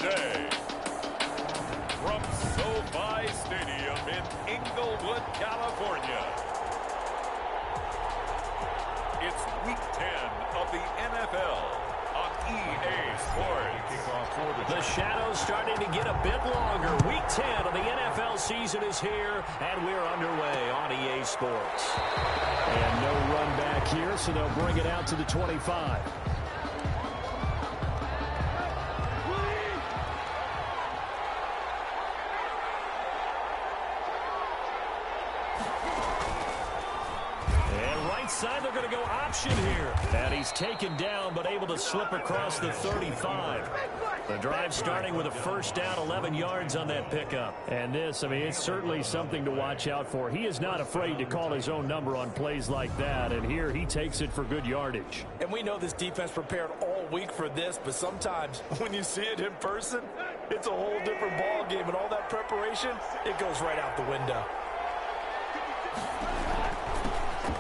Today, from SoFi Stadium in Inglewood, California, it's Week 10 of the NFL on EA Sports. The shadow's starting to get a bit longer. Week 10 of the NFL season is here, and we're underway on EA Sports. And no run back here, so they'll bring it out to the 25. Side, they're going to go option here. And he's taken down, but able to slip across the 35. The drive starting with a first down, 11 yards on that pickup. And this, I mean, it's certainly something to watch out for. He is not afraid to call his own number on plays like that. And here he takes it for good yardage. And we know this defense prepared all week for this, but sometimes when you see it in person, it's a whole different ball game. And all that preparation, it goes right out the window.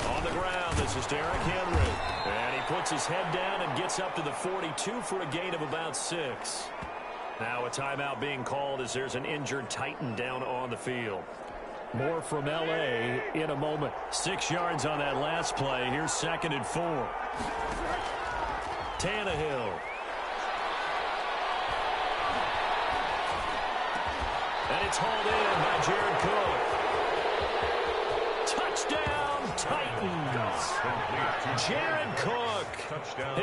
On the ground, this is Derrick Henry. And he puts his head down and gets up to the 42 for a gain of about 6. Now a timeout being called as there's an injured Titan down on the field. More from L.A. in a moment. 6 yards on that last play. Here's 2nd and 4. Tannehill. And it's hauled in by Jared Cook. Touchdown, Titans. Jared Cook,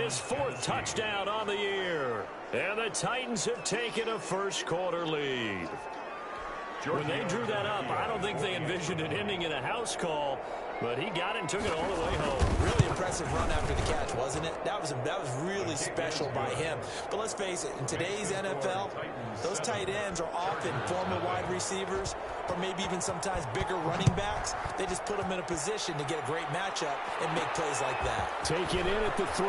his 4th touchdown on the year. And the Titans have taken a first-quarter lead. When they drew that up, I don't think they envisioned it ending in a house call, but he got it and took it all the way home. Really impressive run after the catch, wasn't it? That was really special by him. But let's face it, in today's NFL, those tight ends are often former wide receivers or maybe even sometimes bigger running backs. They just put them in a position to get a great matchup and make plays like that. Take it in at the 3.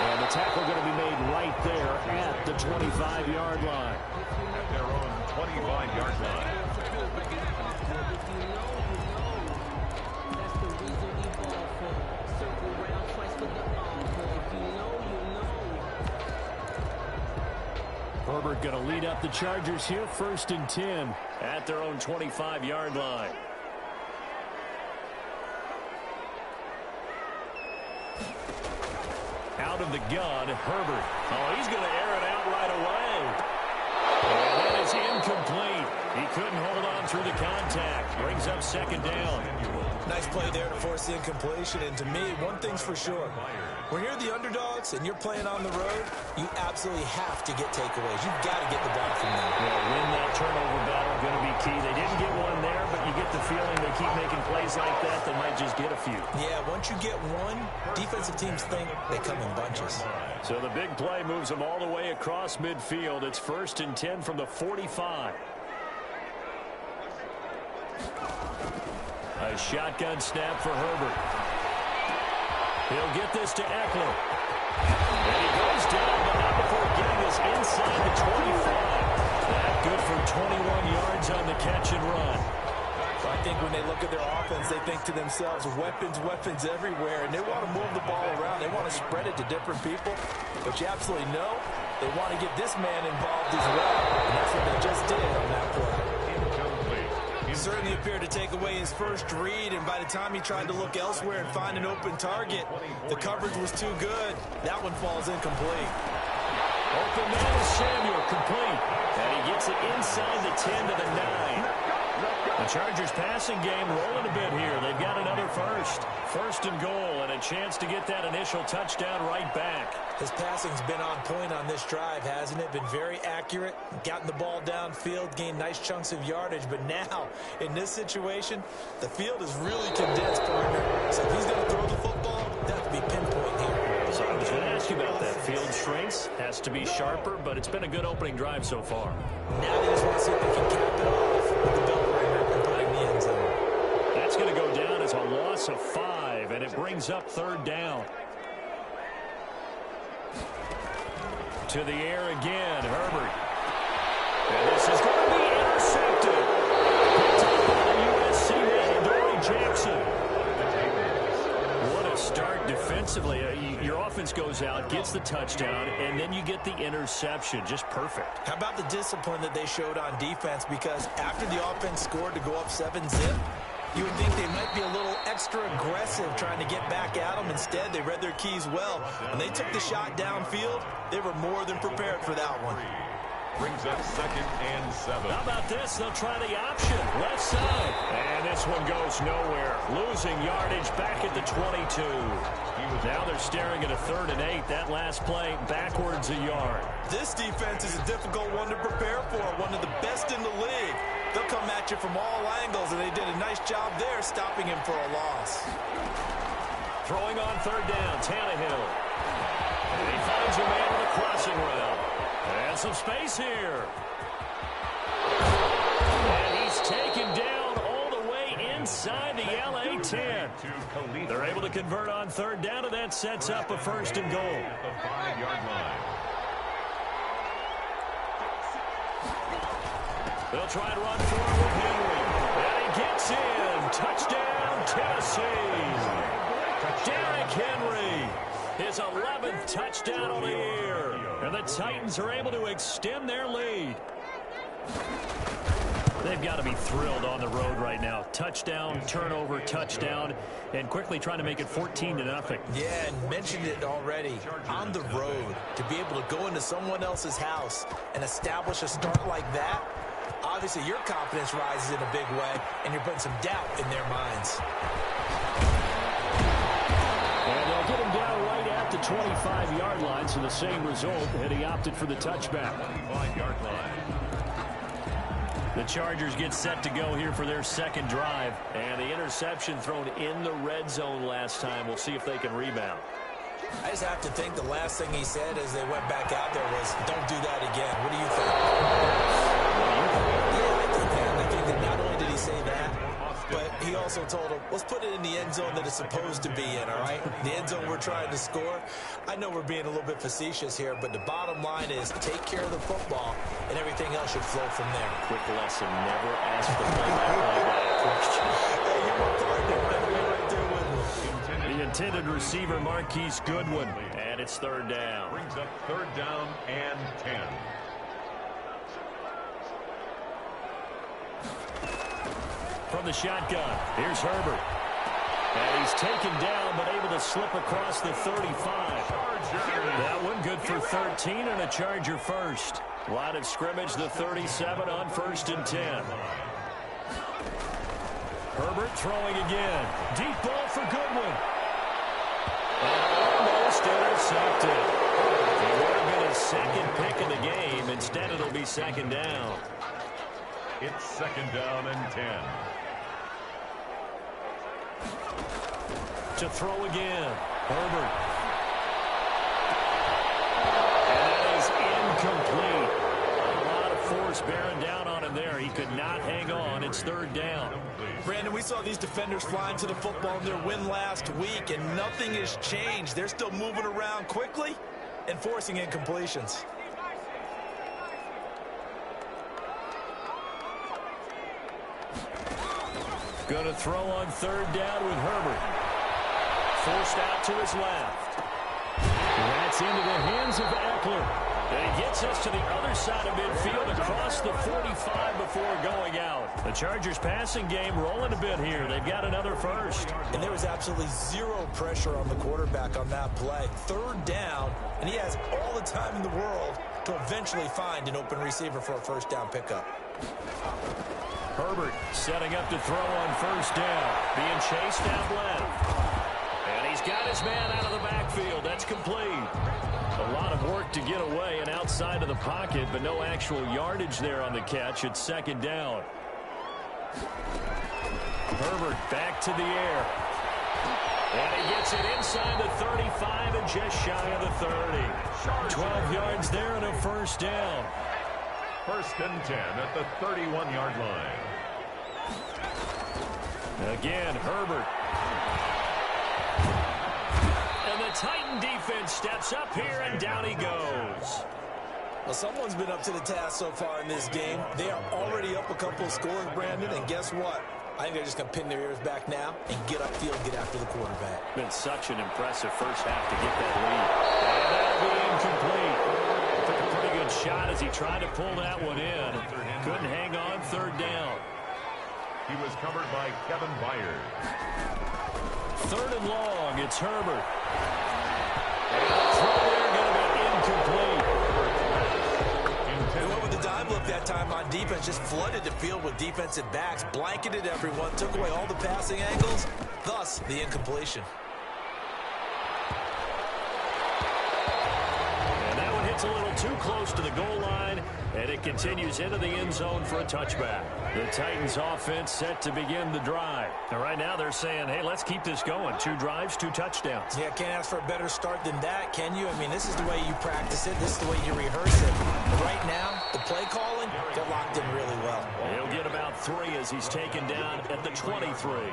And the tackle going to be made right there at the 25-yard line. At their own 25-yard line. Herbert going to lead up the Chargers here, 1st and 10. At their own 25-yard line. Out of the gun, Herbert. Oh, he's going to air it out right away. And that is incomplete. He couldn't hold on through the contact. Brings up 2nd down. Nice play there to force the incompletion. And to me, one thing's for sure. When you're the underdogs and you're playing on the road, you absolutely have to get takeaways. You've got to get the ball from them. Well, win that turnover battle going to be key. They didn't get one there, but you get the feeling they keep making plays like that, they might just get a few. Yeah, once you get one, defensive teams think they come in bunches. So the big play moves them all the way across midfield. It's 1st and 10 from the 45. A shotgun snap for Herbert. He'll get this to Eckler. And he goes down, but not before getting this inside the 25. That good for 21 yards on the catch and run. So I think when they look at their offense, they think to themselves, weapons everywhere, and they want to move the ball around. They want to spread it to different people. But you absolutely know they want to get this man involved as well. And that's what they just did on that play. He certainly appeared to take away his first read, and by the time he tried to look elsewhere and find an open target, the coverage was too good. That one falls incomplete. Open man is Samuel, complete. And he gets it inside the 10 to the 9. The Chargers passing game rolling a bit here. They've got another first. 1st and goal, and a chance to get that initial touchdown right back. His passing's been on point on this drive, hasn't it? Been very accurate, gotten the ball downfield, gained nice chunks of yardage. But now, in this situation, the field is really condensed, partner. So if he's going to throw the football, that have to be pinpoint here. So I was going to ask you about that. Field shrinks, has to be sharper, but it's been a good opening drive so far. Now they just want to see if they can cap it off with the bell ringer and put it in the end zone. That's going to go down as a loss of 5, and it brings up 3rd down. To the air again, Herbert. And this is going to be intercepted. Picked up by the USC man, Dory Jackson. What a start defensively. defensively, your offense goes out, gets the touchdown, and then you get the interception. Just perfect. How about the discipline that they showed on defense? Because after the offense scored to go up 7-zip, you would think they might be a little extra aggressive trying to get back at them. Instead, they read their keys well. When they took the shot downfield, they were more than prepared for that one. Brings up 2nd and 7. How about this? They'll try the option. Left side. And this one goes nowhere. Losing yardage back at the 22. Now they're staring at a 3rd and 8. That last play backwards a yard. This defense is a difficult one to prepare for. One of the best in the league. They'll come at you from all angles, and they did a nice job there stopping him for a loss. Throwing on 3rd down, Tannehill. And he finds a man on the crossing route. And some space here. And he's taken down all the way inside the LA 10. They're able to convert on 3rd down, and that sets up a 1st and goal. The 5-yard line. They'll try to run forward with Henry. And he gets in. Touchdown, Tennessee. Derrick Henry. His 11th touchdown on the year. And the Titans are able to extend their lead. They've got to be thrilled on the road right now. Touchdown, turnover, touchdown, and quickly trying to make it 14-0. Yeah, and mentioned it already. On the road, to be able to go into someone else's house and establish a start like that, obviously your confidence rises in a big way, and you're putting some doubt in their minds. And they'll get him down right at the 25-yard line, so the same result, and he opted for the touchback. 25-yard line. The Chargers get set to go here for their 2nd drive. And the interception thrown in the red zone last time. We'll see if they can rebound. I just have to think the last thing he said as they went back out there was, don't do that again. What do you think? Yeah, I think that not only did he say that, but he also told him, let's put it in the end zone that it's supposed to be in, all right? The end zone we're trying to score. I know we're being a little bit facetious here, but the bottom line is take care of the football, and everything else should flow from there. Quick lesson, never ask the play-by-play by a question. Hey, you worked hard there, by the way, right there with him. The intended receiver, Marquise Goodwin. And it's 3rd down. Brings up 3rd down and 10. From the shotgun, here's Herbert. And he's taken down, but able to slip across the 35. That one good for 13 and a Charger first. Line of scrimmage, the 37 on 1st and 10. Herbert throwing again. Deep ball for Goodwin. Almost intercepted. It would have been his 2nd pick of the game. Instead, it'll be 2nd down. It's 2nd down and 10. To throw again. Herbert. And that is incomplete. A lot of force bearing down on him there. He could not hang on. It's 3rd down. Brandon, we saw these defenders flying to the football in their win last week, and nothing has changed. They're still moving around quickly and forcing incompletions. Going to throw on 3rd down with Herbert. Forced out to his left. That's into the hands of Eckler. And he gets us to the other side of midfield across the 45 before going out. The Chargers passing game rolling a bit here. They've got another first. And there was absolutely zero pressure on the quarterback on that play. 3rd down, and he has all the time in the world to eventually find an open receiver for a 1st down pickup. Herbert setting up to throw on 1st down. Being chased out left. And he's got his man out of the backfield. That's complete. A lot of work to get away and outside of the pocket, but no actual yardage there on the catch. It's 2nd down. Herbert back to the air. And he gets it inside the 35 and just shy of the 30. 12 yards there and a 1st down. 1st and 10 at the 31-yard line. Again, Herbert. And the Titan defense steps up here, and down he goes. Well, someone's been up to the task so far in this game. They are already up a couple of scores, Brandon, and guess what? I think they're just going to pin their ears back now and get upfield and get after the quarterback. Been such an impressive first half to get that lead. And that'll be incomplete. Took a pretty good shot as he tried to pull that one in. Couldn't hang on third down. He was covered by Kevin Byers. Third and long, it's Herbert. And the throw there going to be incomplete. They went with the dime look that time on defense, just flooded the field with defensive backs, blanketed everyone, took away all the passing angles, thus the incompletion. And that one hits a little too close to the goal line, and it continues into the end zone for a touchback. The Titans offense set to begin the drive. And right now they're saying, hey, let's keep this going. 2 drives, 2 touchdowns. Yeah, can't ask for a better start than that, can you? I mean, this is the way you practice it. This is the way you rehearse it. But right now, the play calling, they're locked in really well. He'll get about 3 as he's taken down at the 23.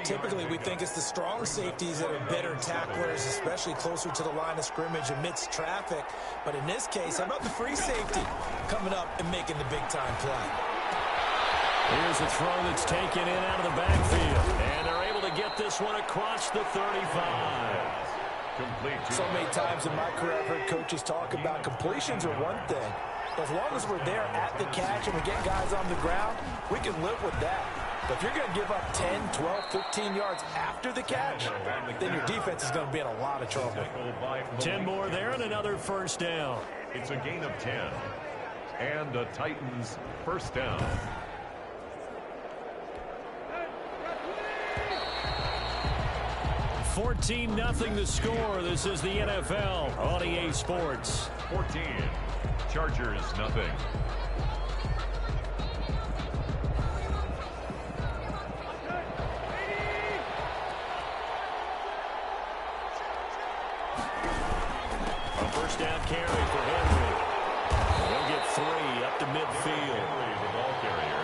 Typically, we think it's the strong safeties that are better tacklers, especially closer to the line of scrimmage amidst traffic. But in this case, how about the free safety coming up and making the big-time play? Here's a throw that's taken in out of the backfield. And they're able to get this one across the 35. So many times in my career, I've heard coaches talk about completions are one thing. As long as we're there at the catch and we get guys on the ground, we can live with that. But if you're going to give up 10, 12, 15 yards after the catch, then your defense is going to be in a lot of trouble. 10 more there and another first down. It's a gain of 10. And the Titans first down. $14-0 the score. This is the NFL on EA Sports. 14. Chargers, nothing. A first down carry for Henry. He'll get 3 up to midfield.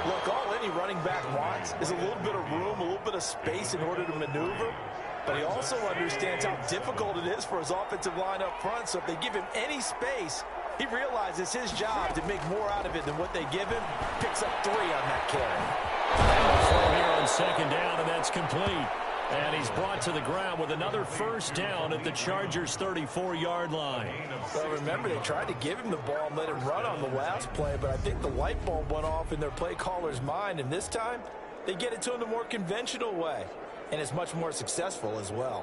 Look, all any running back wants is a little bit of room, a little bit of space in order to maneuver. But he also understands how difficult it is for his offensive line up front. So if they give him any space, he realizes his job to make more out of it than what they give him. Picks up 3 on that carry. Throw here on second down, and that's complete. And he's brought to the ground with another first down at the Chargers' 34-yard line. Well, remember, they tried to give him the ball and let him run on the last play, but I think the light bulb went off in their play caller's mind, and this time they get it to him the more conventional way, and it's much more successful as well.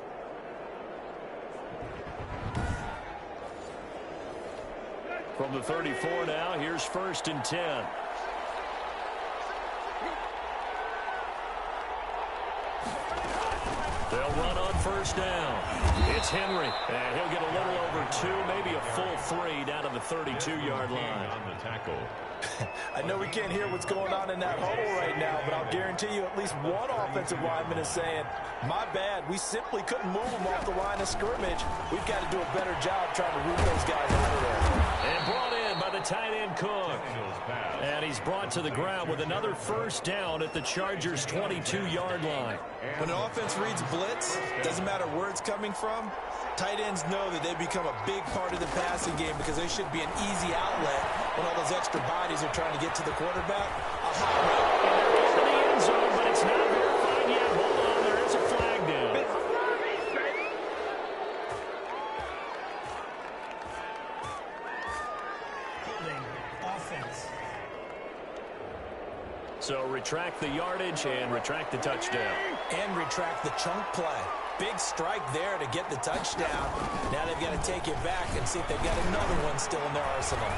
From the 34 now, here's 1st and 10. They'll run on first down. It's Henry, and he'll get a little over 2, maybe a full 3 down to the 32-yard line. On the tackle. I know we can't hear what's going on in that huddle right now, but I'll guarantee you at least one offensive lineman is saying, my bad, we simply couldn't move them off the line of scrimmage. We've got to do a better job trying to root those guys out of there. And brought in by the tight end Cook. And he's brought to the ground with another first down at the Chargers' 22-yard line. When an offense reads blitz, doesn't matter where it's coming from, tight ends know that they become a big part of the passing game because they should be an easy outlet when all those extra bodies are trying to get to the quarterback. A hot route. And they're into the end zone, but it's not verified yet. Hold on, there is a flag down. Offense. So retract the yardage and retract the touchdown. And retract the chunk play. Big strike there to get the touchdown. Now they've got to take it back and see if they've got another one still in their arsenal.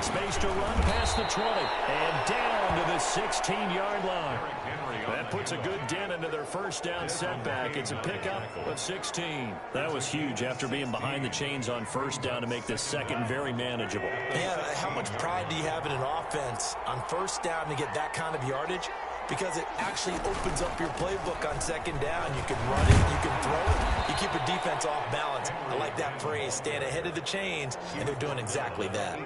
Space to run past the 20 and down to the 16-yard line. That puts a good dent into their first down setback. It's a pickup of 16. That was huge after being behind the chains on first down to make this second very manageable. Yeah, how much pride do you have in an offense on first down to get that kind of yardage? Because it actually opens up your playbook on second down. You can run it, you can throw it, you keep your defense off balance. I like that phrase, staying ahead of the chains, and they're doing exactly that.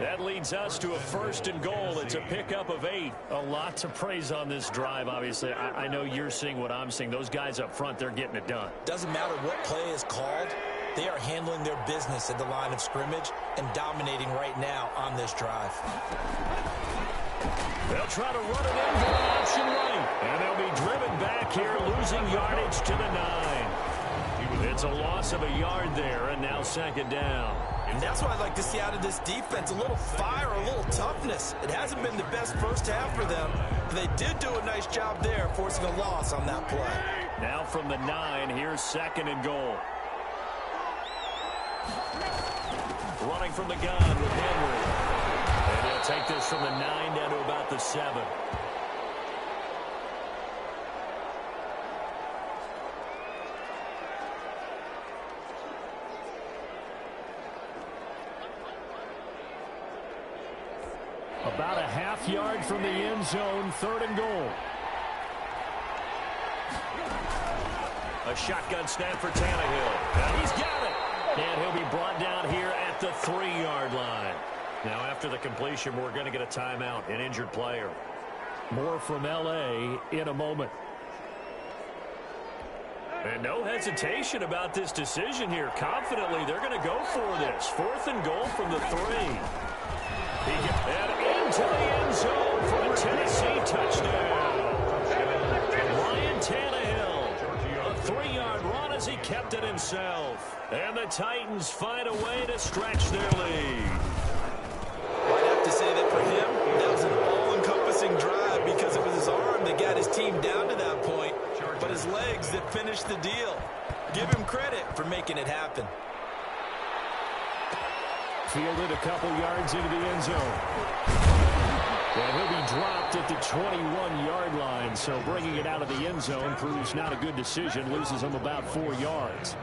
That leads us to a 1st and goal. It's a pickup of 8. A lot to praise on this drive, obviously. I know you're seeing what I'm seeing. Those guys up front, they're getting it done. Doesn't matter what play is called. They are handling their business at the line of scrimmage and dominating right now on this drive. They'll try to run it in for an option right losing yardage to the 9. It's a loss of a yard there, and now second down. And that's what I'd like to see out of this defense, a little fire, a little toughness. It hasn't been the best first half for them, but they did do a nice job there, forcing a loss on that play. Now from the 9, here's second and goal. Running from the gun with Henry. And he'll take this from the 9 down to about the 7. About a half yard from the end zone, third and goal. A shotgun snap for Tannehill. And he's got it. And he'll be brought down here at the 3-yard line. Now after the completion, we're going to get a timeout, an injured player. More from L.A. in a moment. And no hesitation about this decision here. Confidently, they're going to go for this. Fourth and goal from the 3. And into the end zone for a Tennessee touchdown. Ryan Tannehill, a 3-yard run as he kept it himself. And the Titans find a way to stretch their lead. I'd have to say that for him, that was an all-encompassing drive because it was his arm that got his team down to that point, but his legs that finished the deal. Give him credit for making it happen. Fielded a couple yards into the end zone. And he'll be dropped at the 21-yard line, so bringing it out of the end zone proves not a good decision, loses him about 4 yards.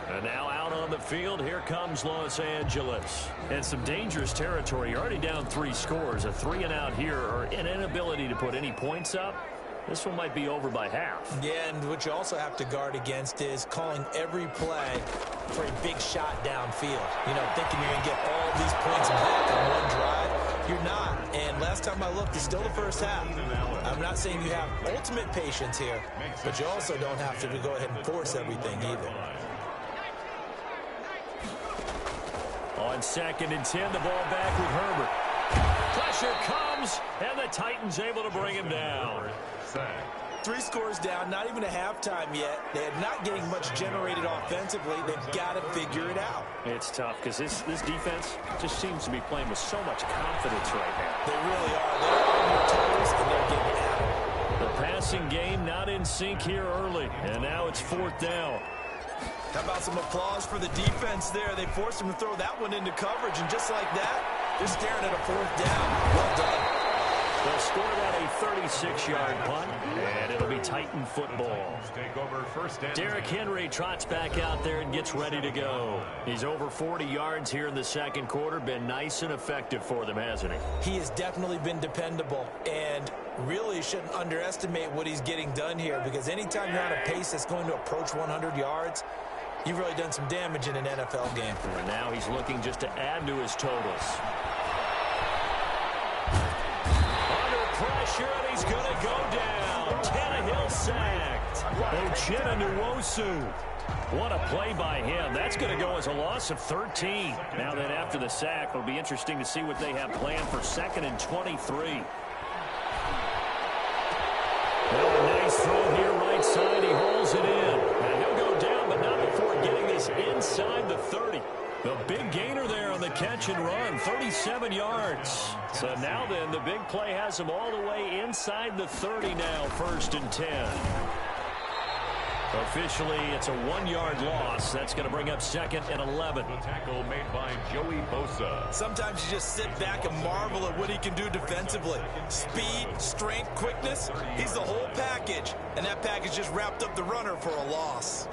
And now out on the field, here comes Los Angeles. And some dangerous territory. You're already down 3 scores. A 3-and-out here, or an inability to put any points up. This one might be over by half. Yeah, and what you also have to guard against is calling every play for a big shot downfield. You know, thinking you're going to get all these points back on one drive. You're not. And last time I looked, it's still the first half. I'm not saying you have ultimate patience here, but you also don't have to go ahead and force everything either. On 2nd and 10, the ball back with Herbert. Pressure comes, and the Titans able to bring him down. 3 scores down, not even a halftime yet. They're not getting much generated offensively. They've got to figure it out. It's tough because this defense just seems to be playing with so much confidence right now. They really are. They're on their toes, and they're getting at it. The passing game not in sync here early, and now it's 4th down. How about some applause for the defense there? They forced him to throw that one into coverage, and just like that, they're staring at a 4th down. Well done. They'll score that a 36-yard punt, and it'll be Titan football. Derrick Henry trots back out there and gets ready to go. He's over 40 yards here in the second quarter. Been nice and effective for them, hasn't he? He has definitely been dependable, and really shouldn't underestimate what he's getting done here, because anytime you're on a pace that's going to approach 100 yards, you've really done some damage in an NFL game. And now he's looking just to add to his totals. Pressure, and he's going to go down. Tannehill sacked. Uchenna Nwosu. What a play by him. That's going to go as a loss of 13. Now then, after the sack, it'll be interesting to see what they have planned for 2nd and 23. Well, a nice throw here, right side. He hauls it in. And he'll go down, but not before getting this inside the 30. The big gainer there on the catch and run, 37 yards. So now then, the big play has him all the way inside the 30 now, 1st and 10. Officially, it's a 1-yard loss. That's going to bring up 2nd and 11. The tackle made by Joey Bosa. Sometimes you just sit back and marvel at what he can do defensively. Speed, strength, quickness, he's the whole package. And that package just wrapped up the runner for a loss.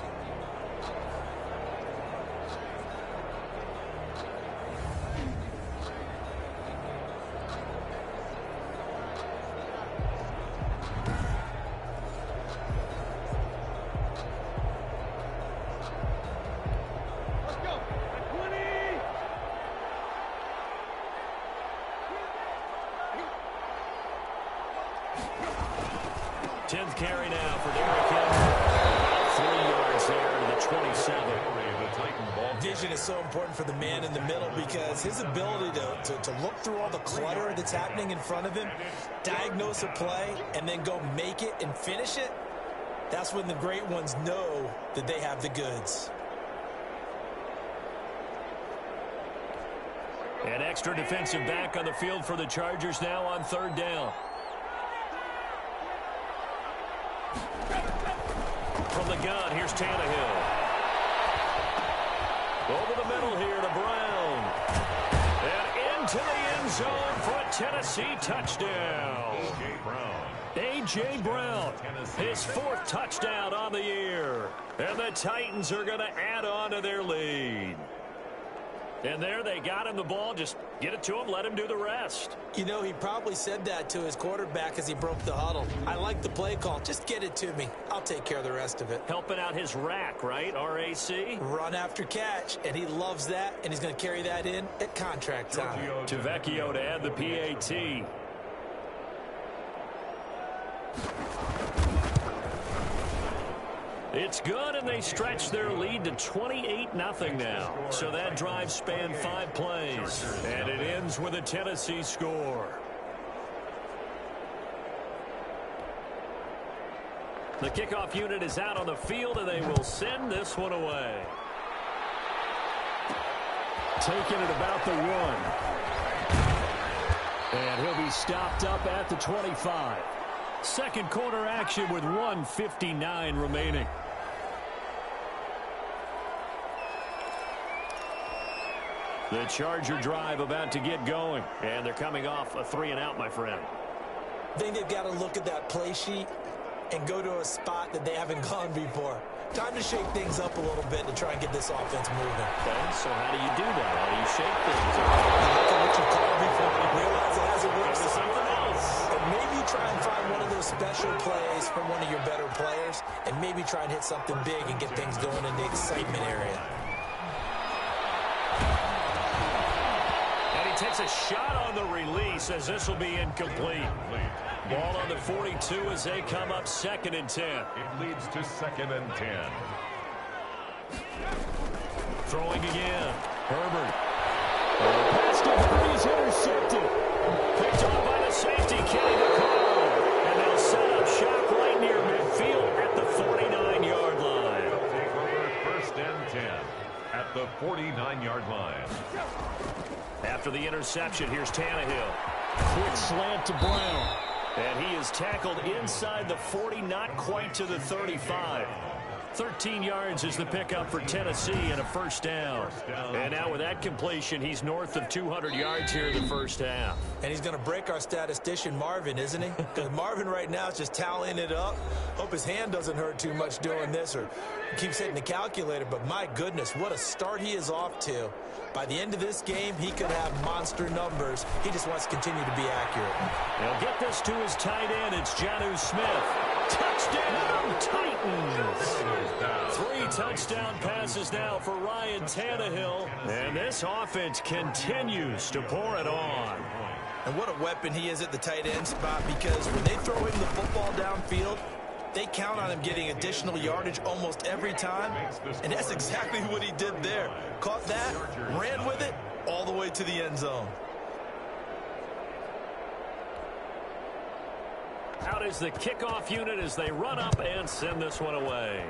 Carry now for Derrick Henry. 3 yards there to the 27. Vision is so important for the man in the middle because his ability to look through all the clutter that's happening in front of him, diagnose a play, and then go make it and finish it, That's when the great ones know that they have the goods. An extra defensive back on the field for the Chargers now on third down. From the gun, here's Tannehill. Over the middle here to Brown. And into the end zone for a Tennessee touchdown. A.J. Brown, his 4th touchdown on the year. And the Titans are going to add on to their lead. And there they got him the ball. Just get it to him, let him do the rest. You know, he probably said that to his quarterback as he broke the huddle. I like the play call. Just get it to me. I'll take care of the rest of it. Helping out his rack, right? R-A-C? Run after catch, and he loves that, and he's going to carry that in at contract time. Tavecchio to add the PAT. It's good, and they stretch their lead to 28-0 now. So that drive spanned 5 plays, and it ends with a Tennessee score. The kickoff unit is out on the field, and they will send this one away. Taking it about the 1. And he'll be stopped up at the 25. Second quarter action with 1:59 remaining. The Charger drive about to get going. And they're coming off a 3-and-out, my friend. I think they've got to look at that play sheet and go to a spot that they haven't gone before. Time to shake things up a little bit to try and get this offense moving. Okay, so how do you do that? How do you shake things up? You look at what you called before, realize it hasn't worked. Go to something else. And maybe try and find one of those special plays from one of your better players, and maybe try and hit something big and get things going in the excitement area. And he takes a shot on the release as this will be incomplete. Ball on the 42 as they come up 2nd and 10. It leads to 2nd and 10. Throwing again. Herbert. Pass complete, intercepted. Picked off by the safety, Kenny McCall. And they'll set up shop right near midfield at the 49-yard line. They'll take over 1st and 10 at the 49-yard line. After the interception, here's Tannehill. Quick slant to Brown. And he is tackled inside the 40, not quite to the 35. 13 yards is the pickup for Tennessee and a 1st down. And now with that completion, he's north of 200 yards here in the 1st half. And he's going to break our statistician, Marvin, isn't he? Because Marvin right now is just tallying it up. Hope his hand doesn't hurt too much doing this or keeps hitting the calculator. But my goodness, what a start he is off to. By the end of this game, he could have monster numbers. He just wants to continue to be accurate. He'll get this to his tight end. It's Jonnu Smith. Touchdown, Titans! 3 touchdown passes now for Ryan Tannehill. And this offense continues to pour it on. And what a weapon he is at the tight end spot, because when they throw him the football downfield, they count on him getting additional yardage almost every time. And that's exactly what he did there. Caught that, ran with it, all the way to the end zone. Out is the kickoff unit as they run up and send this one away.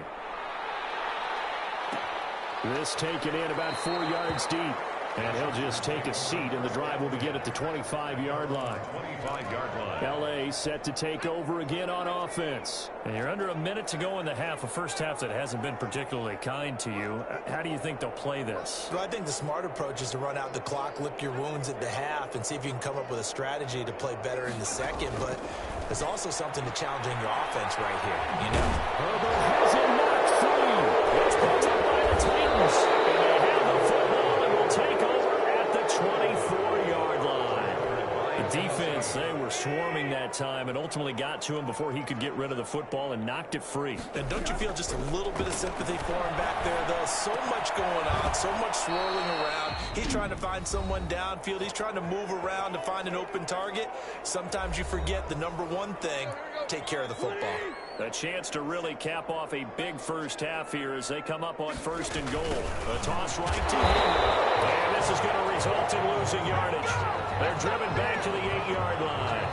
This taken in about 4 yards deep. And he'll just take a seat, and the drive will begin at the 25-yard line. 25-yard line. L.A. set to take over again on offense. And you're under a minute to go in the half, a first half that hasn't been particularly kind to you. How do you think they'll play this? Well, I think the smart approach is to run out the clock, lick your wounds at the half, and see if you can come up with a strategy to play better in the second. But there's also something to challenging your offense right here, you know? Herbert has it knocked free. It's picked up by the Titans. And they have the football and will take over at the 24-yard line. The defense, they were swarming that time and ultimately got to him before he could get rid of the football and knocked it free. And don't you feel just a little bit of sympathy for him back there, though? So much going on, so much swirling around. He's trying to find someone downfield. He's trying to move around to find an open target. Sometimes you forget the number one thing, take care of the football. A chance to really cap off a big first half here as they come up on 1st and goal. A toss right to him. And this is going to result in losing yardage. They're driven back to the 8-yard line.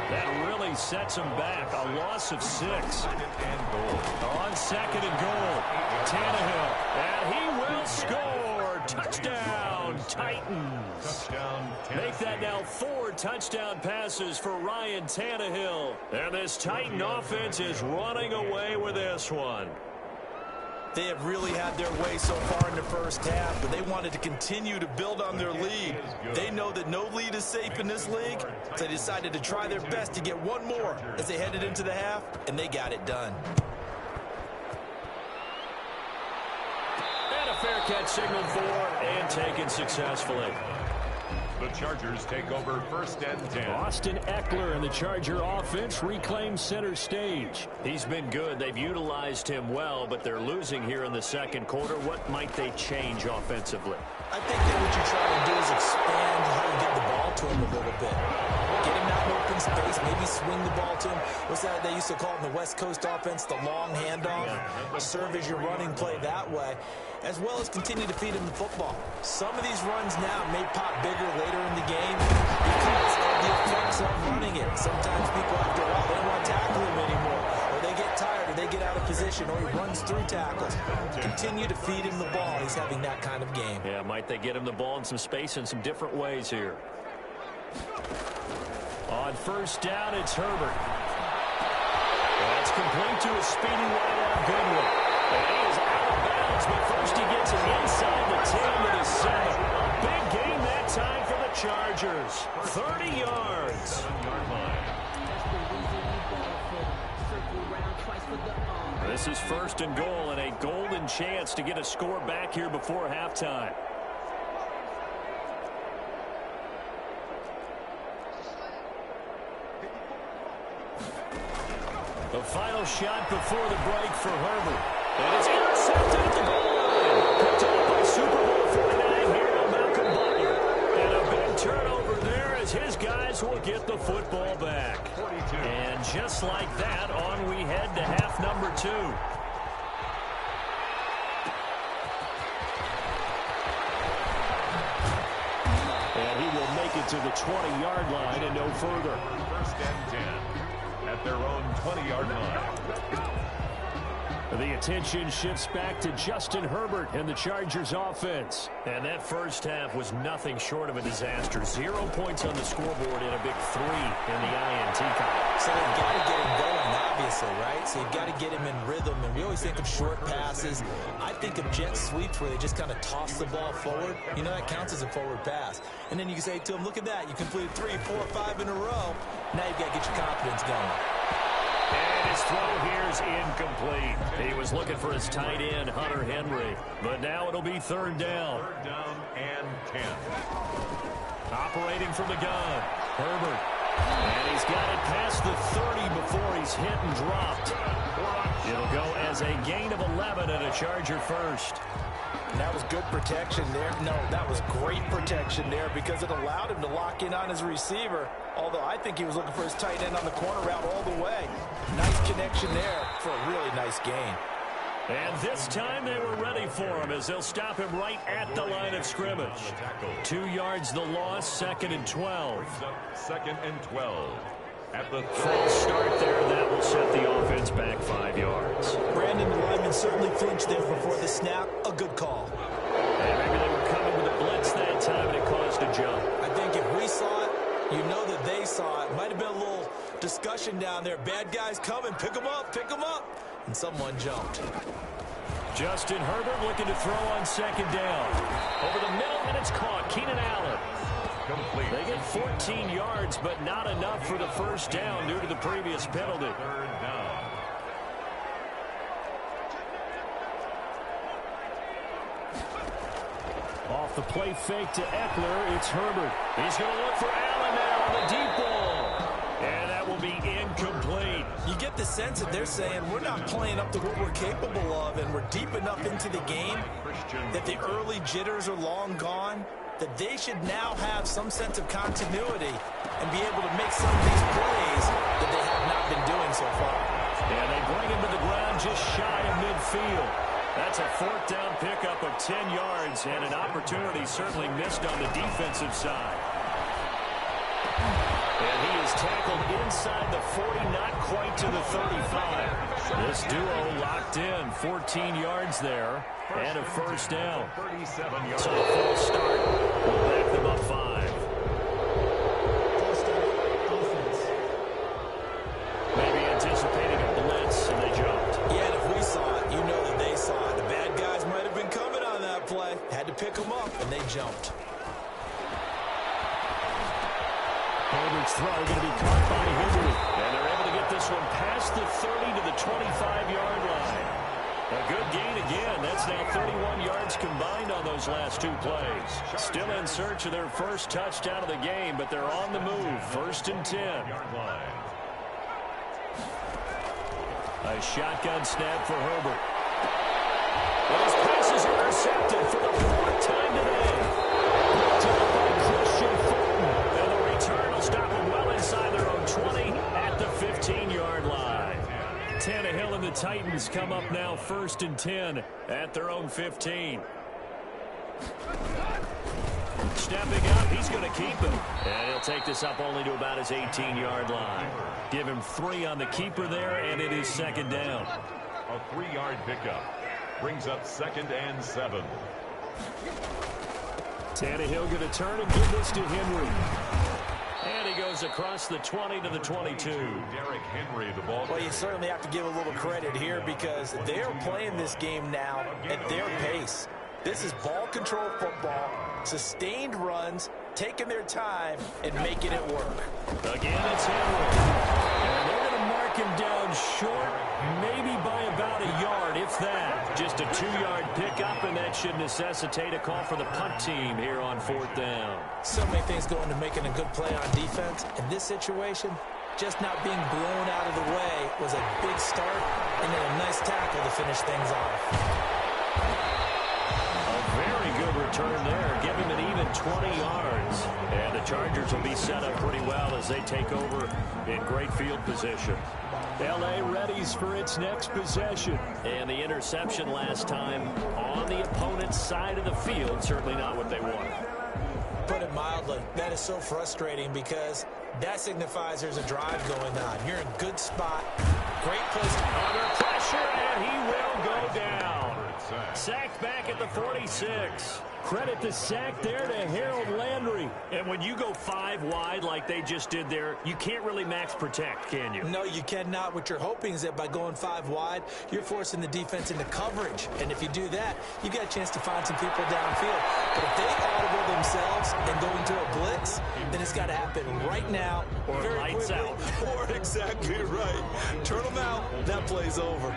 That really penalty sets him back. A loss of 6. On second and goal, Tannehill. And he will score. Touchdown, Titans. Make that now 4 touchdown passes for Ryan Tannehill. And this Titan offense is running away with this one. They have really had their way so far in the first half, but they wanted to continue to build on their lead. They know that no lead is safe in this league, so they decided to try their best to get one more as they headed into the half, and they got it done. And a fair catch signaled for and taken successfully. The Chargers take over 1st and 10. Austin Ekeler and the Charger offense reclaim center stage. He's been good. They've utilized him well, but they're losing here in the second quarter. What might they change offensively? I think that what you try to do is expand how you get the ball to him a little bit. Get him out in open space, maybe swing the ball to him. What's that they used to call in the West Coast offense, the long handoff? Serve as your running play that way, as well as continue to feed him the football. Some of these runs now may pop bigger later in the game because of the effects of running it. Sometimes people, after a while, they don't want to tackle him anymore, or they get tired, or they get out of position, or he runs through tackles. Continue to feed him the ball. He's having that kind of game. Yeah, might they get him the ball in some space in some different ways here. On first down, it's Herbert. That's complete to a speedy wideout Goodwin. And he is out of bounds, but first he gets it inside the 10 to the 7. Big gain that time for the Chargers. 30 yards. This is 1st and goal and a golden chance to get a score back here before halftime. The final shot before the break for Herbert. And it's intercepted at the goal line. Picked up by Super Bowl 49 hero Malcolm Butler. And a big turnover there as his guys will get the football back. 42. And just like that, on we head to half number 2. And he will make it to the 20-yard line and no further. 1st and 10. At their own 20-yard line. The attention shifts back to Justin Herbert and the Chargers offense. And that first half was nothing short of a disaster. 0 points on the scoreboard and a big 3 in the INT column. So they've got to get him going, obviously, right? So you've got to get him in rhythm. And we always think of short passes. I think of jet sweeps where they just kind of toss the ball forward. You know, that counts as a forward pass. And then you can say to him, look at that. You completed 3, 4, 5 in a row. Now you've got to get your confidence going. And his throw here is incomplete. He was looking for his tight end, Hunter Henry. But now it'll be 3rd down. 3rd down and 10. Operating from the gun, Herbert. And he's got it past the 30 before he's hit and dropped. It'll go as a gain of 11 and a Charger first. And that was good protection there. No, that was great protection there because it allowed him to lock in on his receiver. Although I think he was looking for his tight end on the corner route all the way. Nice connection there for a really nice gain. And this time they were ready for him as they'll stop him right at the line of scrimmage. 2 yards the loss, 2nd and 12. 2nd and 12. At the false start there, that will set the offense back 5 yards. Brandon, the lineman certainly flinched there before the snap. A good call. And maybe they were coming with a blitz that time and it caused a jump. I think if we saw it, you know that they saw it. Might have been a little discussion down there. Bad guys coming. Pick them up. Pick them up. And someone jumped. Justin Herbert looking to throw on 2nd down. Over the middle, and it's caught. Keenan Allen. complete. They get 14 yards, but not enough for the first down due to the previous penalty. 3rd down. Off the play fake to Ekeler, it's Herbert. He's going to look for Allen now on the deep ball. And that will be incomplete. You get the sense that they're saying we're not playing up to what we're capable of, and we're deep enough into the game that the early jitters are long gone, that they should now have some sense of continuity and be able to make some of these plays that they have not been doing so far. And they bring him to the ground just shy of midfield. That's a 4th down pickup of 10 yards and an opportunity certainly missed on the defensive side. And he is He's tackled inside the 40, not quite to the 35. This duo locked in, 14 yards there, and a first down. 37 yards. So a false start will back them up 5. Maybe anticipating a blitz, and they jumped. Yeah, and if we saw it, you know that they saw it. The bad guys might have been coming on that play. Had to pick them up, and they jumped. Herbert's throw going to be caught by Henry. And they're able to get this one past the 30 to the 25-yard line. A good gain again. That's now 31 yards combined on those last 2 plays. Still in search of their first touchdown of the game, but they're on the move. 1st and 10. A shotgun snap for Herbert. But his pass is intercepted for the 4th time today. Picked up by Christian Fulton. And the return will stop them well inside their own 20 at the 15-yard line. Tannehill and the Titans come up now 1st and 10 at their own 15. Stepping up, he's going to keep him. And he'll take this up only to about his 18-yard line. Give him 3 on the keeper there, and it is 2nd down. A 3-yard pickup brings up 2nd and 7. Tannehill going to turn and give this to Henry. And he goes across the 20 to the 22. Derrick Henry, the ball. Well, you certainly have to give a little credit here because they're playing this game now at their pace. This is ball control football, sustained runs, taking their time, and making it work. Again, it's Henry. And they're going to mark him down short, maybe by about a yard, if that. Just a 2-yard pickup, and that should necessitate a call for the punt team here on 4th down. So many things go into making a good play on defense. In this situation, just not being blown out of the way was a big start, and then a nice tackle to finish things off. Good return there. Give him an even 20 yards. And the Chargers will be set up pretty well as they take over in great field position. L.A. readies for its next possession. And the interception last time on the opponent's side of the field. Certainly not what they wanted. Put it mildly, that is so frustrating because that signifies there's a drive going on. You're in a good spot. Great place. Under pressure, and he will go down. Sacked back at the 46. Credit the sack there to Harold Landry. And when you go 5 wide like they just did there, you can't really max protect, can you? No, you cannot. What you're hoping is that by going 5 wide, you're forcing the defense into coverage. And if you do that, you got a chance to find some people downfield. But if they audible themselves and go into a blitz, then it's got to happen right now. Or lights out. Or exactly right. Turn them out. That play's over.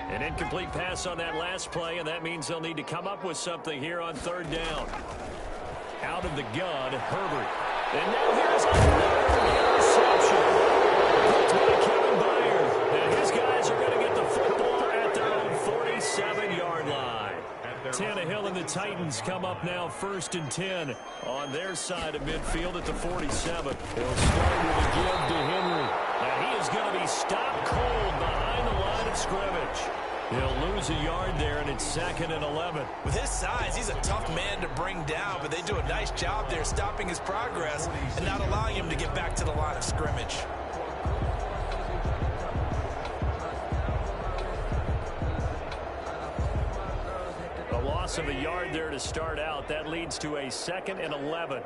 An incomplete pass on that last play, and that means they'll need to come up with something here on 3rd down. Out of the gun, Herbert. And now here's another interception. Picked by Kevin Byard. And his guys are going to get the football at their own 47-yard line. Tannehill and the Titans come up now 1st and 10 on their side of midfield at the 47. They'll start with a give to Henry. And he is going to be stopped cold behind the line of scrimmage. He'll lose a yard there, and it's 2nd and 11. With his size, he's a tough man to bring down, but they do a nice job there stopping his progress and not allowing him to get back to the line of scrimmage. A loss of a yard there to start out. That leads to a 2nd and 11.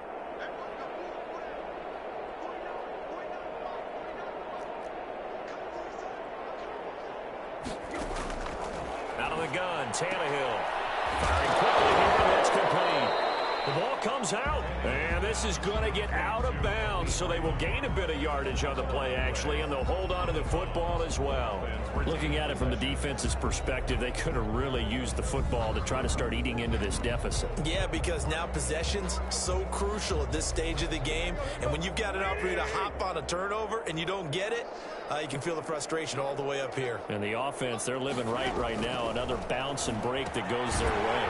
Out of the gun, Tannehill. Firing quickly here, and that's complete. The ball comes out, and this is going to get out of bounds, so they will gain a bit of yardage on the play, actually, and they'll hold on to the football as well. Looking at it from the defense's perspective, they could have really used the football to try to start eating into this deficit. Yeah, because now possession's so crucial at this stage of the game, and when you've got an opportunity to hop on a turnover and you don't get it, you can feel the frustration all the way up here. And the offense, they're living right now. Another bounce and break that goes their way.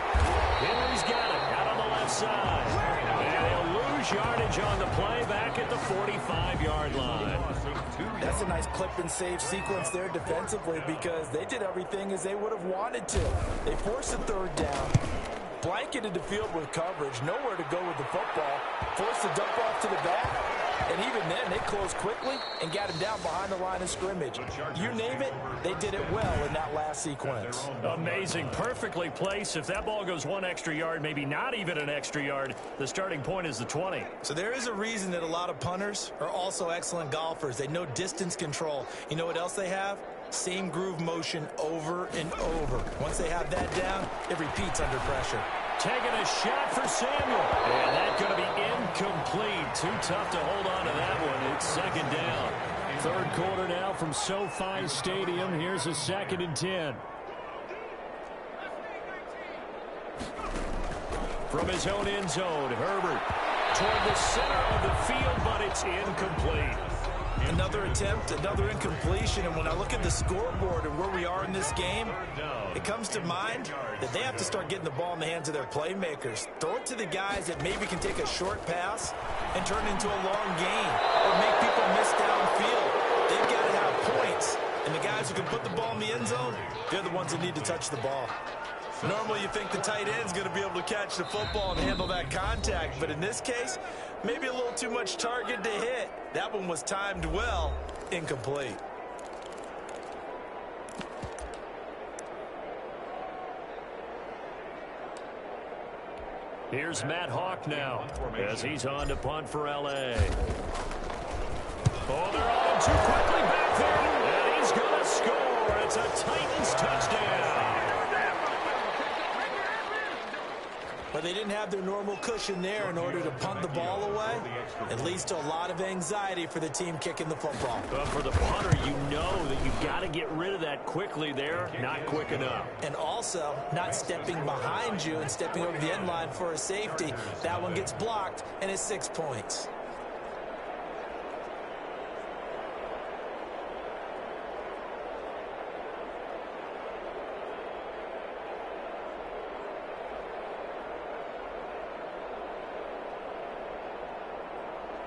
Henry's got it out on the left side. And they'll lose yardage on the play back at the 45-yard line. That's a nice clip and save sequence there defensively because they did everything as they would have wanted to. They forced a 3rd down, blanketed the field with coverage, nowhere to go with the football, forced the dump off to the back, And even then, they closed quickly and got him down behind the line of scrimmage. You name it, they did it well in that last sequence. Amazing. Perfectly placed. If that ball goes 1 extra yard, maybe not even an extra yard, the starting point is the 20. So there is a reason that a lot of punters are also excellent golfers. They know distance control. You know what else they have? Same groove motion over and over. Once they have that down, it repeats under pressure. Taking a shot for Samuel. And that's going to be incomplete. Too tough to hold on to that one. It's second down. Third quarter now from SoFi Stadium. Here's a 2nd and 10. From his own end zone, Herbert toward the center of the field, but it's incomplete. Another attempt, another incompletion, and when I look at the scoreboard and where we are in this game, it comes to mind that they have to start getting the ball in the hands of their playmakers. Throw it to the guys that maybe can take a short pass and turn it into a long gain or make people miss downfield. They've got to have points, and the guys who can put the ball in the end zone, they're the ones that need to touch the ball. Normally you think the tight end's going to be able to catch the football and handle that contact, but in this case, maybe a little too much target to hit. That one was timed well, incomplete. Here's Matt Hawk now as he's on to punt for L.A. Oh, they're on him too quickly back there, and he's going to score. It's a Titans touchdown. But they didn't have their normal cushion there in order to punt the ball away. It leads to a lot of anxiety for the team kicking the football. But for the punter, you know that you've got to get rid of that quickly there. Not quick enough. And also, not stepping behind you and stepping over the end line for a safety. That one gets blocked, and it's 6 points.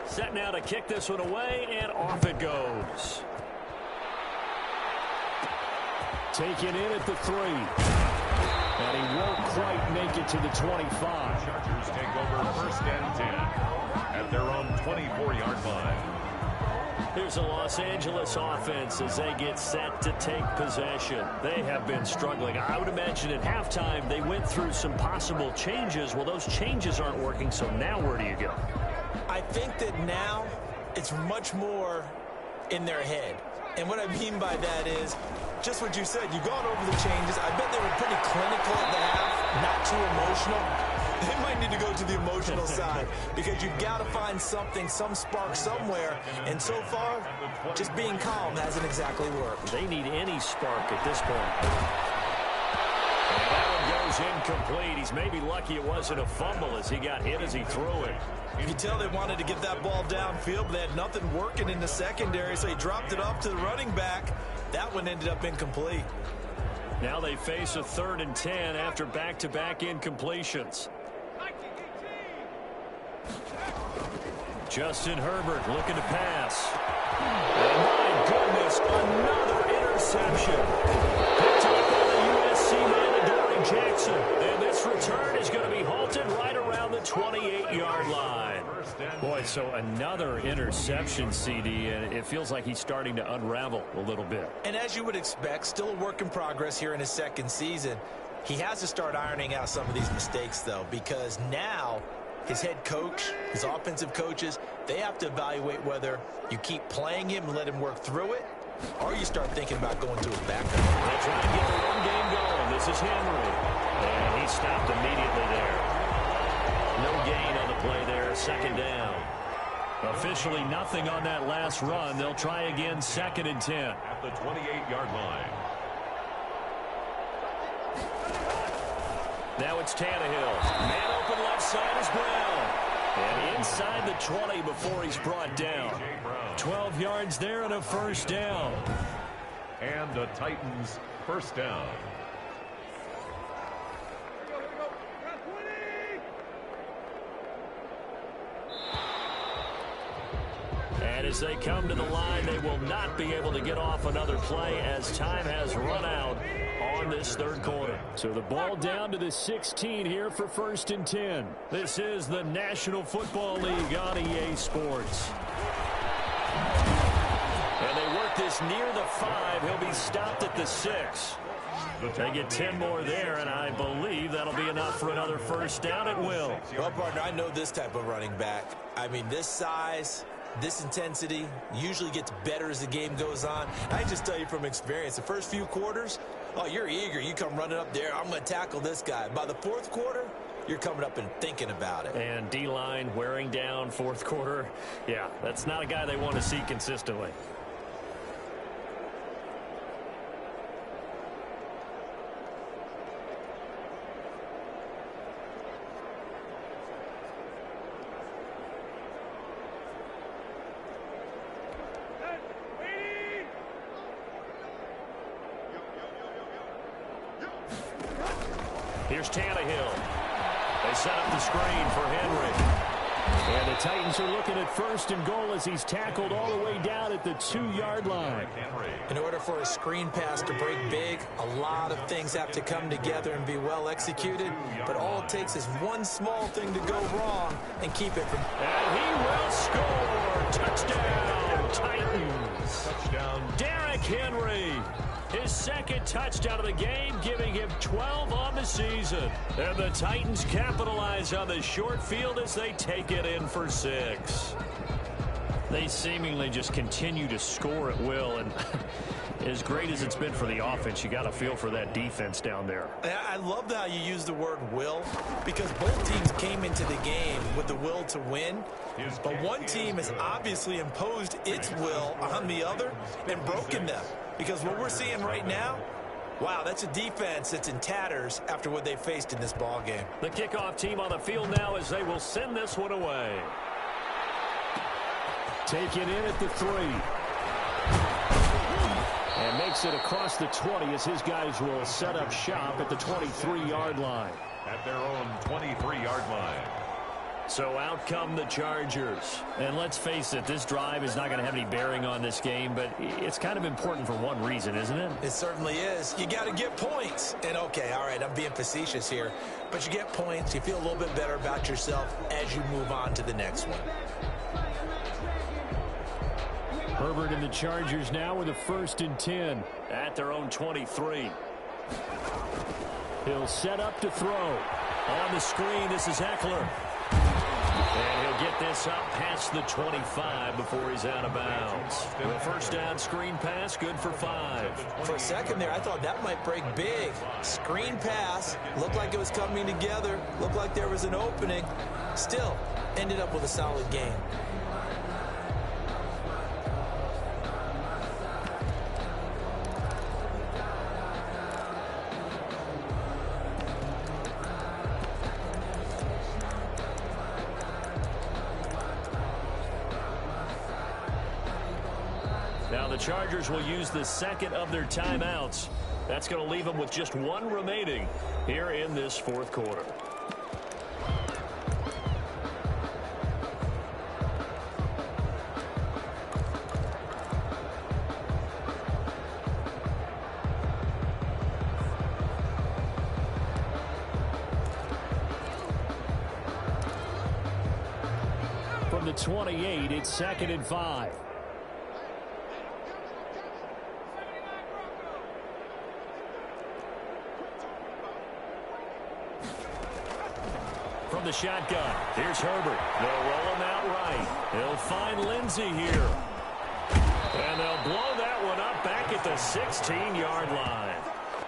Set now to kick this one away, and off it goes. Taken in at the 3. And he won't quite make it to the 25. Chargers take over 1st and 10 at their own 24-yard line. Here's the Los Angeles offense as they get set to take possession. They have been struggling. I would imagine at halftime they went through some possible changes. Well, those changes aren't working, so now where do you go? I think that now it's much more in their head. And what I mean by that is just what you said. You've gone over the changes. I bet they were pretty clinical at the half, not too emotional. They might need to go to the emotional side because you've got to find something, some spark somewhere. And so far, just being calm hasn't exactly worked. They need any spark at this point. And that one goes incomplete. He's maybe lucky it wasn't a fumble as he got hit as he threw it. You can tell they wanted to get that ball downfield, but they had nothing working in the secondary, so he dropped it off to the running back. That one ended up incomplete. Now they face a 3rd and 10 after back-to-back incompletions. Justin Herbert looking to pass. And my goodness, another interception. Picked up by the USC man, Adoree Jackson. And this return is going to be halted right around the 28-yard line. Boy, so another interception, CD, and it feels like he's starting to unravel a little bit. And as you would expect, still a work in progress here in his 2nd season. He has to start ironing out some of these mistakes, though, because now his head coach, his offensive coaches, they have to evaluate whether you keep playing him and let him work through it, or you start thinking about going to his backup. They try to get the run game going. This is Henry. And he stopped immediately there. No gain on the play there. 2nd down. Officially nothing on that last run. They'll try again 2nd and 10. At the 28-yard line. Now it's Tannehill. Man open left side is Brown. And inside the 20 before he's brought down. 12 yards there and a 1st down. And the Titans 1st down. And as they come to the line, they will not be able to get off another play as time has run out on on this third quarter. So the ball down to the 16 here for 1st and 10. This is the National Football League on EA Sports. And they work this near the 5. He'll be stopped at the 6. They get 10 more there, and I believe that'll be enough for another first down at will. Well, partner, I know this type of running back. I mean, this size, this intensity usually gets better as the game goes on. I just tell you from experience, the first few quarters, oh, you're eager. You come running up there, I'm going to tackle this guy. By the fourth quarter, you're coming up and thinking about it. And D-line wearing down fourth quarter. Yeah, that's not a guy they want to see consistently. Here's Tannehill. They set up the screen for Henry. And the Titans are looking at 1st and goal as he's tackled all the way down at the 2-yard line. In order for a screen pass to break big, a lot of things have to come together and be well executed. But all it takes is one small thing to go wrong and keep it from... And he will score. Touchdown, Titans. Touchdown, Derrick Henry. His second touchdown of the game, giving him 12 on the season. And the Titans capitalize on the short field as they take it in for 6. They seemingly just continue to score at will, and as great as it's been for the offense, you got to feel for that defense down there. I love how you use the word will, because both teams came into the game with the will to win, but one team has obviously imposed its will on the other and broken them. Because what we're seeing right now, wow, that's a defense that's in tatters after what they faced in this ball game. The kickoff team on the field now as they will send this one away. Taken in at the 3. And makes it across the 20 as his guys will set up shop at the 23-yard line. At their own 23-yard line. So out come the Chargers. And let's face it, this drive is not going to have any bearing on this game, but it's kind of important for one reason, isn't it? It certainly is. You got to get points. And okay, all right, I'm being facetious here, but you get points, you feel a little bit better about yourself as you move on to the next one. Herbert and the Chargers now with a 1st and 10. At their own 23. He'll set up to throw. On the screen, this is Eckler. And he'll get this up past the 25 before he's out of bounds. The first down screen pass, good for 5. For a second there, I thought that might break big. Screen pass, looked like it was coming together, looked like there was an opening. Still, ended up with a solid game. Now the Chargers will use the second of their timeouts. That's going to leave them with just one remaining here in this fourth quarter. From the 28, it's 2nd and 5. From the shotgun, here's Herbert. They'll roll him out right. He'll find Lindsey here. And they'll blow that one up back at the 16-yard line.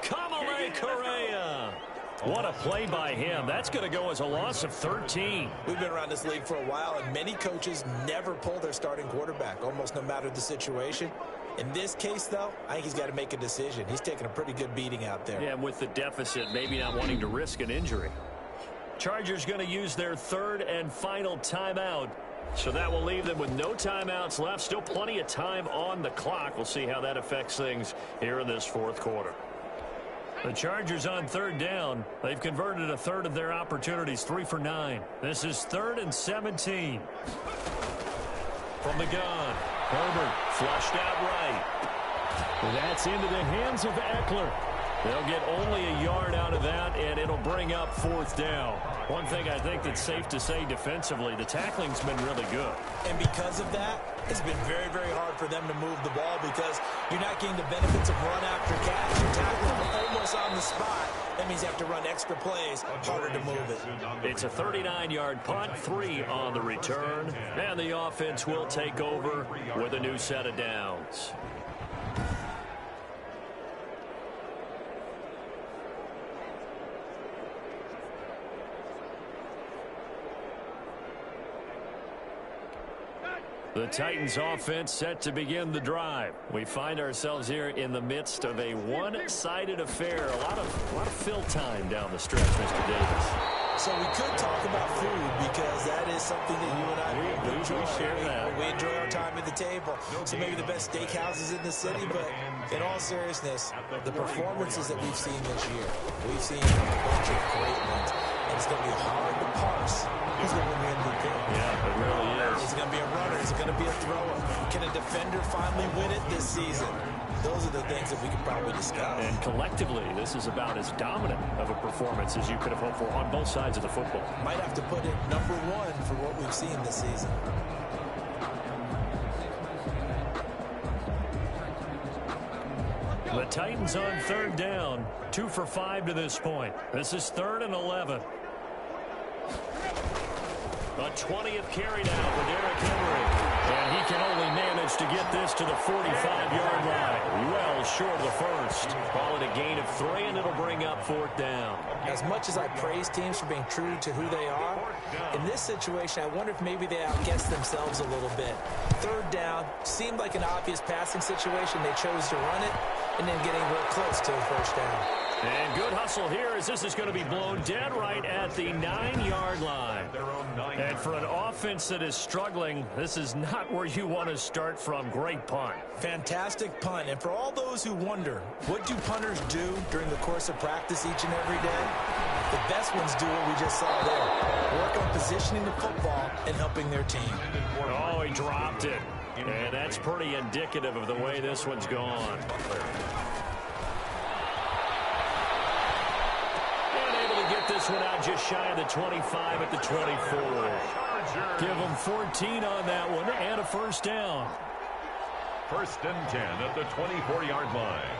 Kamalei Correa. What a play by him. That's going to go as a loss of 13. We've been around this league for a while, and many coaches never pull their starting quarterback, almost no matter the situation. In this case, though, I think he's got to make a decision. He's taking a pretty good beating out there. Yeah, with the deficit, maybe not wanting to risk an injury. Chargers going to use their third and final timeout. So that will leave them with no timeouts left. Still plenty of time on the clock. We'll see how that affects things here in this fourth quarter. The Chargers on third down. They've converted a third of their opportunities, 3 for 9. This is 3rd and 17. From the gun, Herbert flushed out right. That's into the hands of Eckler. They'll get only a yard out of that, and it'll bring up 4th down. One thing I think that's safe to say defensively, the tackling's been really good. And because of that, it's been very, very hard for them to move the ball because you're not getting the benefits of run after catch. You're tackling them almost on the spot. That means you have to run extra plays, harder to move it. It's a 39-yard punt, 3 on the return, and the offense will take over with a new set of downs. The Titans offense set to begin the drive. We find ourselves here in the midst of a one-sided affair. A lot of fill time down the stretch, Mr. Davis. So we could talk about food because that is something that you and I enjoy. We share that. We enjoy our time at the table. So maybe the best steakhouses in the city, but in all seriousness, the performances that we've seen this year, we've seen a bunch of great ones. And it's going to be hard to parse who's going to win the MVP. Yeah, it really is. Is it going to be a runner? Is it going to be a thrower? Can a defender finally win it this season? Those are the things that we could probably discuss. And collectively, this is about as dominant of a performance as you could have hoped for on both sides of the football. Might have to put it number 1 for what we've seen this season. The Titans on 3rd down, 2 for 5 to this point. This is 3rd and 11. A 20th carry now for Derrick Henry. And he can only manage to get this to the 45-yard line. Well short of the first. Call it a gain of 3, and it'll bring up 4th down. As much as I praise teams for being true to who they are, in this situation, I wonder if maybe they outguessed themselves a little bit. 3rd down seemed like an obvious passing situation. They chose to run it, and then getting real close to the 1st down. And good hustle here as this is going to be blown dead right at the 9-yard line. And for an offense that is struggling, this is not where you want to start from. Great punt. Fantastic punt. And for all those who wonder, what do punters do during the course of practice each and every day? The best ones do what we just saw there. Work on positioning the football and helping their team. Oh, he dropped it. And that's pretty indicative of the way this one's gone. Get this one out just shy of the 25 at the 24. Give them 14 on that one and a 1st down. 1st and 10 at the 24-yard line.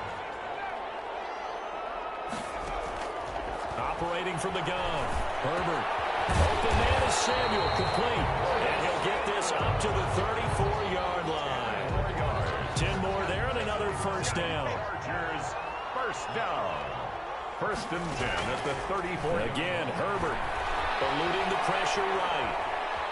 Operating from the gun. Herbert. Open man is Samuel, complete. And he'll get this up to the 34-yard line. 10 more there and another 1st down. Chargers, 1st down. 1st and 10 at the 34. Again, Herbert eluding the pressure right.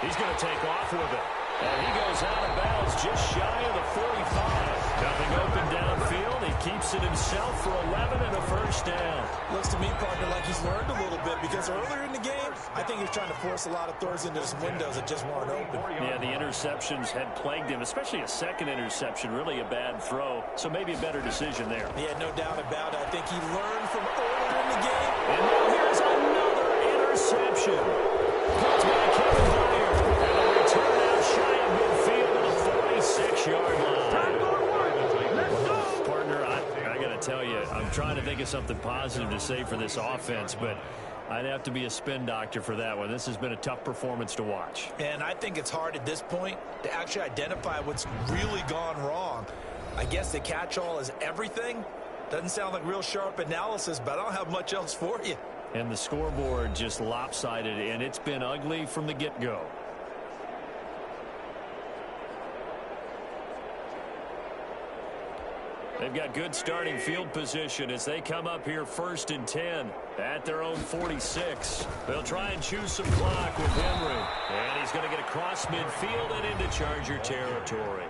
He's going to take off with it. And he goes out of bounds just shy of the 45. Nothing open downfield. He keeps it himself for 11 and a 1st down. Looks to me, partner, like he's learned a little bit because earlier in the game, I think he was trying to force a lot of throws into some windows that just weren't open. Yeah, the interceptions had plagued him, especially a 2nd interception, really a bad throw. So maybe a better decision there. Yeah, no doubt about it. I think he learned from earlier in the game. And now here's another interception. Caught by Kevin Byard. And a return out shy of midfield at the 46-yard line. Partner, I got to tell you, I'm trying to think of something positive to say for this offense, but I'd have to be a spin doctor for that one. This has been a tough performance to watch. And I think it's hard at this point to actually identify what's really gone wrong. I guess the catch-all is everything. Doesn't sound like real sharp analysis, but I don't have much else for you. And the scoreboard just lopsided, and it's been ugly from the get-go. They've got good starting field position as they come up here 1st and 10 at their own 46. They'll try and choose some clock with Henry. And he's going to get across midfield and into Charger territory.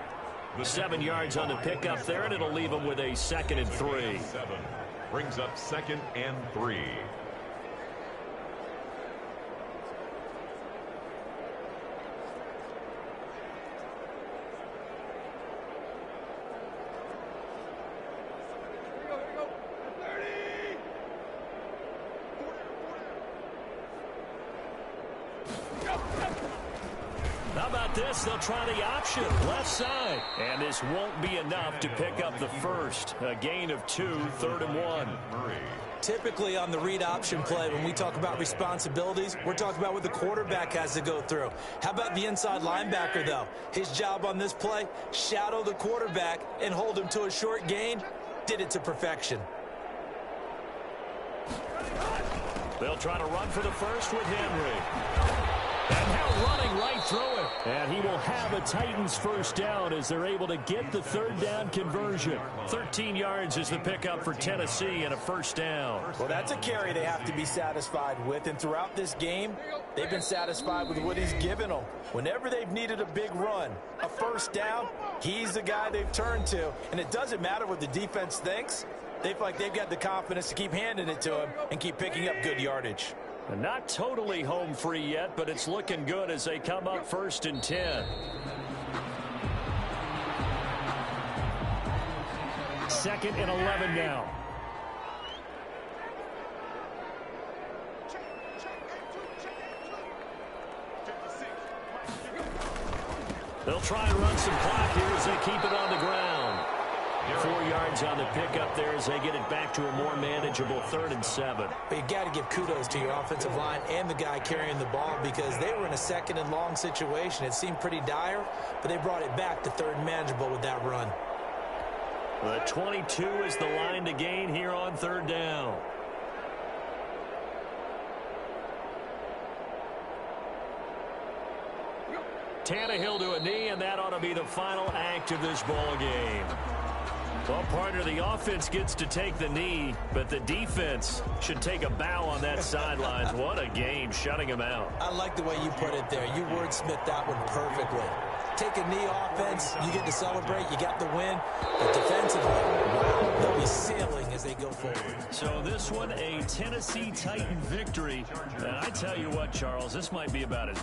7 yards on the pickup there, and it'll leave him with a 2nd and 3. Brings up 2nd and 3. How about with this, they'll try the option, left side. And this won't be enough to pick up the first. A gain of 2, 3rd and 1. Typically on the read option play, when we talk about responsibilities, we're talking about what the quarterback has to go through. How about the inside linebacker, though? His job on this play, shadow the quarterback and hold him to a short gain. Did it to perfection. They'll try to run for the first with Henry. And now running right through it. And he will have a Titans first down as they're able to get the 3rd down conversion. 13 yards is the pickup for Tennessee and a first down. Well, that's a carry they have to be satisfied with. And throughout this game, they've been satisfied with what he's given them. Whenever they've needed a big run, a first down, he's the guy they've turned to. And it doesn't matter what the defense thinks. They feel like they've got the confidence to keep handing it to him and keep picking up good yardage. And not totally home free yet, but it's looking good as they come up 1st and 10. 2nd and 11 now. They'll try and run some clock here as they keep it on the ground. 4 yards on the pickup there as they get it back to a more manageable 3rd and 7. But you got to give kudos to your offensive line and the guy carrying the ball because they were in a 2nd and long situation. It seemed pretty dire, but they brought it back to 3rd and manageable with that run. The 22 is the line to gain here on 3rd down. Tannehill to a knee, and that ought to be the final act of this ball game. Well, partner, the offense gets to take the knee, but the defense should take a bow on that sideline. What a game, shutting him out. I like the way you put it there. You wordsmithed that one perfectly. Take a knee offense, you get to celebrate, you got the win. But defensively, wow, they'll be sailing as they go forward. So this one, a Tennessee Titan victory. And I tell you what, Charles, this might be about as